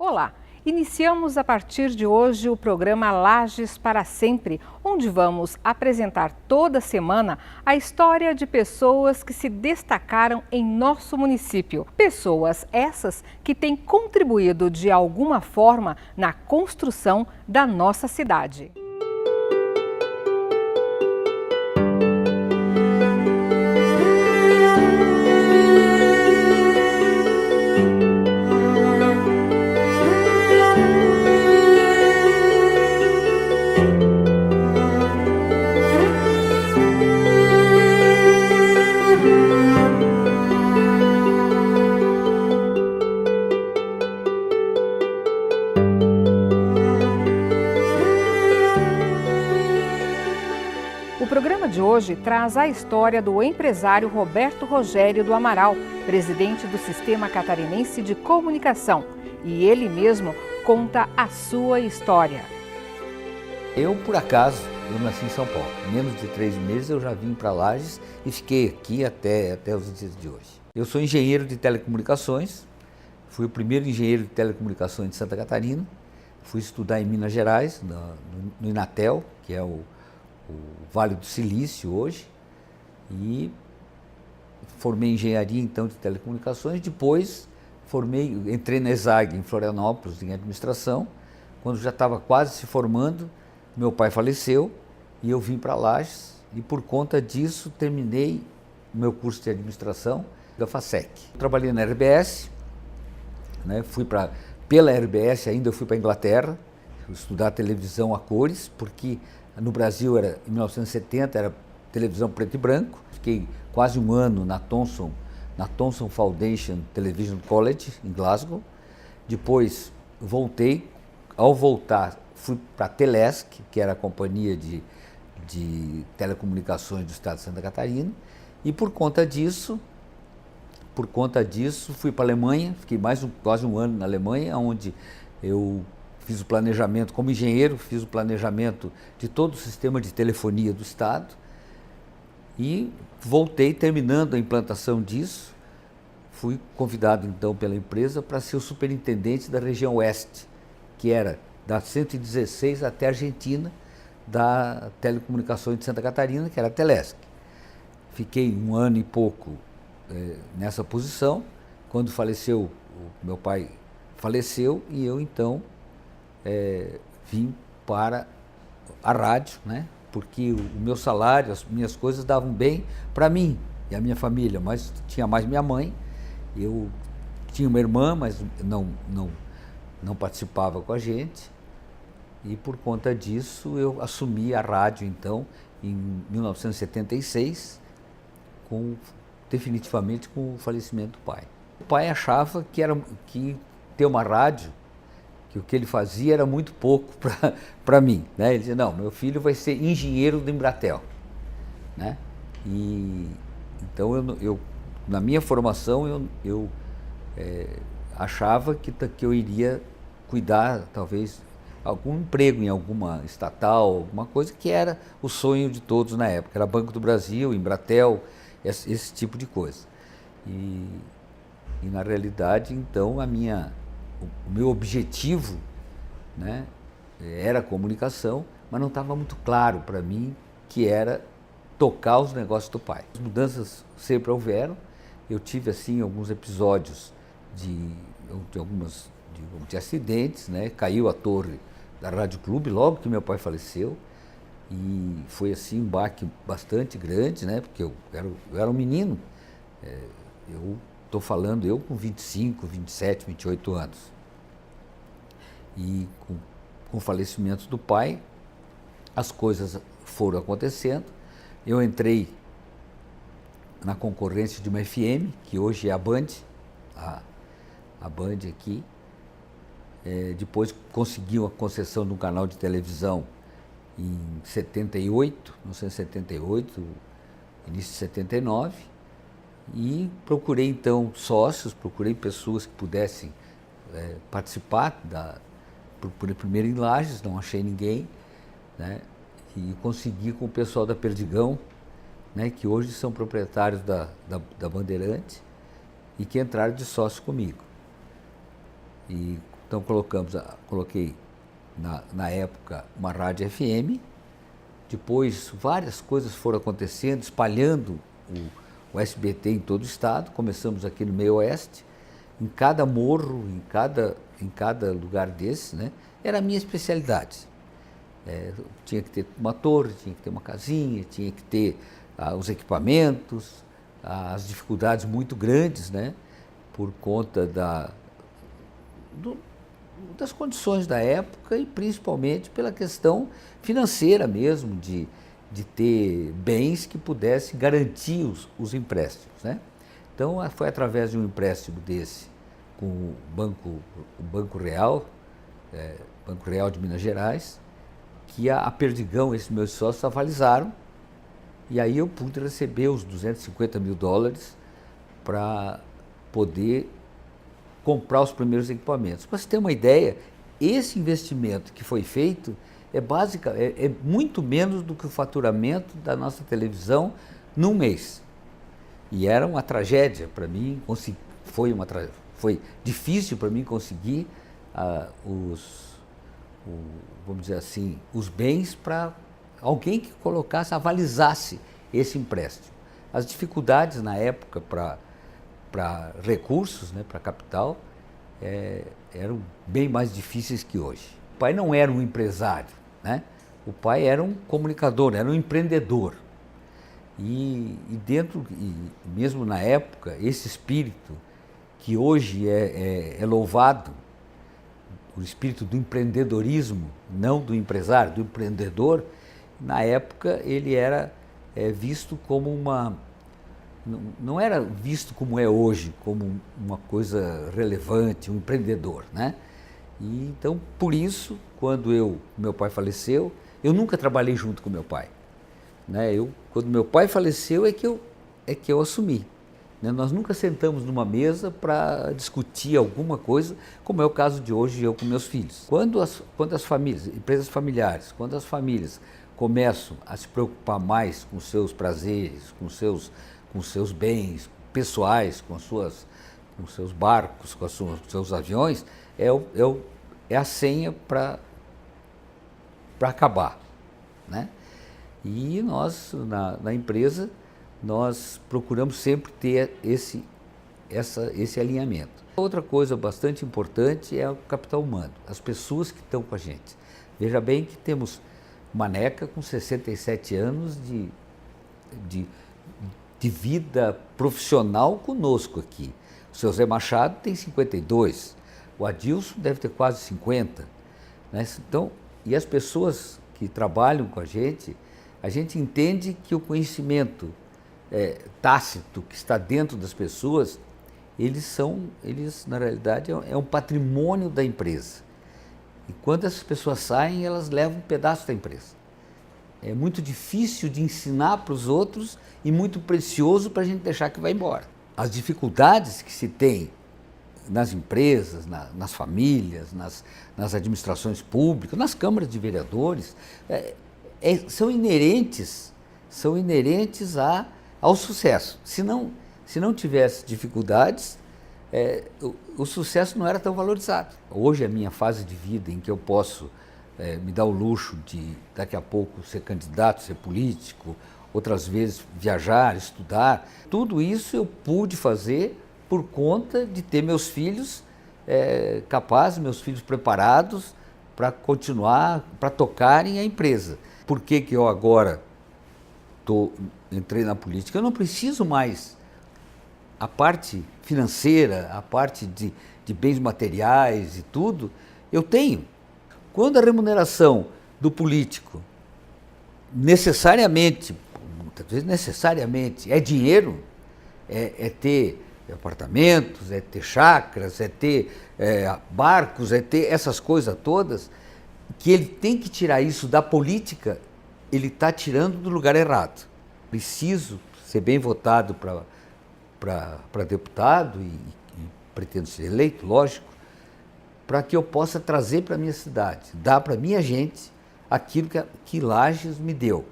Olá! Iniciamos a partir de hoje o programa Lages para Sempre, onde vamos apresentar toda semana a história de pessoas que se destacaram em nosso município. Pessoas essas que têm contribuído de alguma forma na construção da nossa cidade. O programa de hoje traz a história do empresário Roberto Rogério do Amaral, presidente do Sistema Catarinense de Comunicação. E ele mesmo conta a sua história. Eu, por acaso, nasci em São Paulo. Em menos de 3 meses eu já vim para Lages e fiquei aqui até os dias de hoje. Eu sou engenheiro de telecomunicações, fui o primeiro engenheiro de telecomunicações de Santa Catarina. Fui estudar em Minas Gerais, no Inatel, que é o Vale do Silício hoje, e formei engenharia então de telecomunicações. Depois entrei na ESAG em Florianópolis em administração. Quando já estava quase se formando, meu pai faleceu e eu vim para Lages, e por conta disso terminei o meu curso de administração da FASEC. Trabalhei na RBS, né, pela RBS ainda eu fui para a Inglaterra estudar televisão a cores, porque no Brasil, em 1970, era televisão preto e branco. Fiquei quase um ano na Thomson Foundation Television College, em Glasgow. Depois voltei. Ao voltar, fui para a Telesc, que era a companhia de telecomunicações do estado de Santa Catarina. E por conta disso, fui para a Alemanha. Fiquei quase um ano na Alemanha, onde eu fiz o planejamento, como engenheiro, fiz o planejamento de todo o sistema de telefonia do estado e voltei, terminando a implantação disso. Fui convidado então pela empresa para ser o superintendente da região oeste, que era da 116 até a Argentina, da Telecomunicações de Santa Catarina, que era a Telesc. Fiquei um ano e pouco nessa posição. Quando faleceu, meu pai faleceu e eu então vim para a rádio, né? Porque o meu salário, as minhas coisas davam bem para mim e a minha família, mas tinha mais minha mãe. Eu tinha uma irmã, mas não participava com a gente, e por conta disso eu assumi a rádio então em 1976, definitivamente com o falecimento do pai. O pai achava que ter uma rádio, que o que ele fazia era muito pouco para mim, né? Ele dizia, não, meu filho vai ser engenheiro do Embratel, né? E então eu na minha formação eu achava que eu iria cuidar, talvez, algum emprego em alguma estatal, alguma coisa, que era o sonho de todos na época. Era Banco do Brasil, Embratel, esse tipo de coisa. E na realidade, então, o meu objetivo, né, era a comunicação, mas não estava muito claro para mim que era tocar os negócios do pai. As mudanças sempre houveram. Eu tive assim alguns episódios de acidentes, né? Caiu a torre da Rádio Clube logo que meu pai faleceu, e foi assim um baque bastante grande, né? Porque eu era um menino. Eu estou falando com 25, 27, 28 anos. E com o falecimento do pai, as coisas foram acontecendo. Eu entrei na concorrência de uma FM, que hoje é a Band, a Band aqui. Depois consegui uma concessão de um canal de televisão em 1978, início de 79, e procurei então sócios, procurei pessoas que pudessem participar primeiro em Lages, não achei ninguém, né? E consegui com o pessoal da Perdigão, né, que hoje são proprietários da Bandeirante e que entraram de sócio comigo. E Então coloquei na época uma rádio FM, depois várias coisas foram acontecendo, espalhando o SBT em todo o estado. Começamos aqui no meio oeste, em cada morro, em cada lugar desse, né? Era a minha especialidade. Tinha que ter uma torre, tinha que ter uma casinha, tinha que ter os equipamentos, as dificuldades muito grandes, né? Por conta das condições da época e principalmente pela questão financeira mesmo, de ter bens que pudessem garantir os empréstimos, né? Então foi através de um empréstimo desse com o Banco Real, Banco Real de Minas Gerais, que a Perdigão, esses meus sócios, avalizaram, e aí eu pude receber os $250 mil para poder comprar os primeiros equipamentos. Para você ter uma ideia, esse investimento que foi feito é muito menos do que o faturamento da nossa televisão num mês. E era uma tragédia para mim, foi difícil para mim conseguir vamos dizer assim, os bens para alguém que avalizasse esse empréstimo. As dificuldades na época para recursos, né, para capital, eram bem mais difíceis que hoje. O pai não era um empresário, né? O pai era um comunicador, era um empreendedor. E mesmo na época, esse espírito que hoje é louvado, o espírito do empreendedorismo, não do empresário, do empreendedor, na época ele era visto como não era visto como é hoje, como uma coisa relevante, um empreendedor, né? E então, por isso, quando meu pai faleceu, eu nunca trabalhei junto com meu pai, né? Quando meu pai faleceu é que eu assumi, né? Nós nunca sentamos numa mesa para discutir alguma coisa, como é o caso de hoje eu com meus filhos. Quando as famílias, empresas familiares, quando as famílias começam a se preocupar mais com seus prazeres, com seus bens pessoais, com seus barcos, com seus aviões, é a senha para acabar, né? E nós, na empresa, nós procuramos sempre ter esse alinhamento. Outra coisa bastante importante é o capital humano, as pessoas que estão com a gente. Veja bem que temos Maneca com 67 anos de vida profissional conosco aqui. O seu Zé Machado tem 52, o Adilson deve ter quase 50. Né? Então, e as pessoas que trabalham com a gente entende que o conhecimento tácito que está dentro das pessoas, eles na realidade é um patrimônio da empresa. E quando essas pessoas saem, elas levam um pedaço da empresa. É muito difícil de ensinar para os outros e muito precioso para a gente deixar que vai embora. As dificuldades que se tem nas empresas, nas famílias, nas administrações públicas, nas câmaras de vereadores, são inerentes ao sucesso. Se não tivesse dificuldades, o sucesso não era tão valorizado. Hoje é a minha fase de vida em que eu posso me dar o luxo de daqui a pouco ser candidato, ser político, outras vezes viajar, estudar. Tudo isso eu pude fazer por conta de ter meus filhos capazes, meus filhos preparados para continuar, para tocarem a empresa. Por que eu agora entrei na política? Eu não preciso mais. A parte financeira, a parte de bens materiais e tudo, eu tenho. Quando a remuneração do político necessariamente, muitas vezes necessariamente, é dinheiro, é ter apartamentos, é ter chácaras, é ter barcos, é ter essas coisas todas, que ele tem que tirar isso da política, ele está tirando do lugar errado. Preciso ser bem votado para deputado e pretendo ser eleito, lógico, para que eu possa trazer para a minha cidade, dar para a minha gente aquilo que Lages me deu.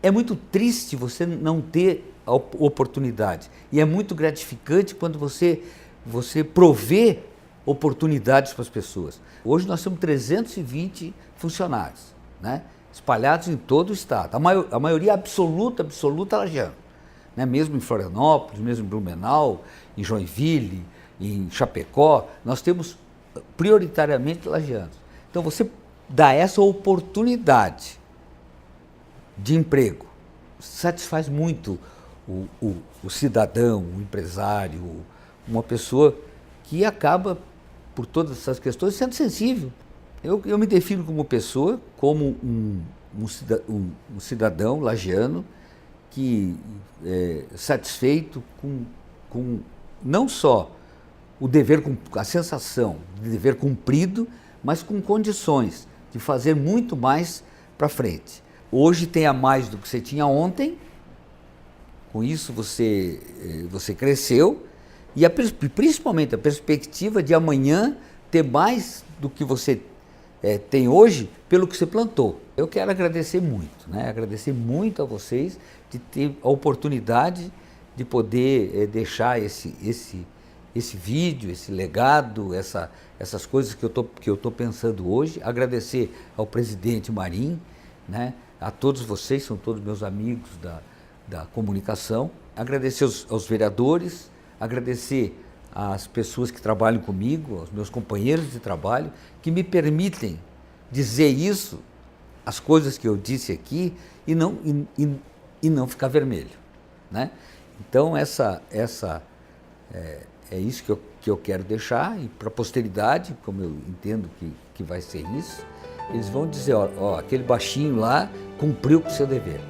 É muito triste você não ter a oportunidade e é muito gratificante quando você provê oportunidades para as pessoas. Hoje nós temos 320 funcionários, né, espalhados em todo o estado. A maioria absoluta lagiana, né, mesmo em Florianópolis, mesmo em Blumenau, em Joinville, em Chapecó, nós temos prioritariamente lagianos. Então você dá essa oportunidade de emprego, satisfaz muito o cidadão, o empresário, uma pessoa que acaba, por todas essas questões, sendo sensível. Eu me defino como pessoa, como um cidadão lagiano que é satisfeito com não só o dever, a sensação de dever cumprido, mas com condições de fazer muito mais para frente. Hoje tem a mais do que você tinha ontem, com isso você cresceu, e principalmente a perspectiva de amanhã ter mais do que você tem hoje pelo que você plantou. Eu quero agradecer muito, né? Agradecer muito a vocês de ter a oportunidade de poder deixar esse vídeo, esse legado, essas coisas que eu tô pensando hoje. Agradecer ao presidente Marim, né? A todos vocês, são todos meus amigos da comunicação. Agradecer aos vereadores, agradecer às pessoas que trabalham comigo, aos meus companheiros de trabalho, que me permitem dizer isso, as coisas que eu disse aqui, e não ficar vermelho, né? Então é isso que eu quero deixar, e para a posteridade, como eu entendo que vai ser isso, eles vão dizer, ó, aquele baixinho lá cumpriu com o seu dever.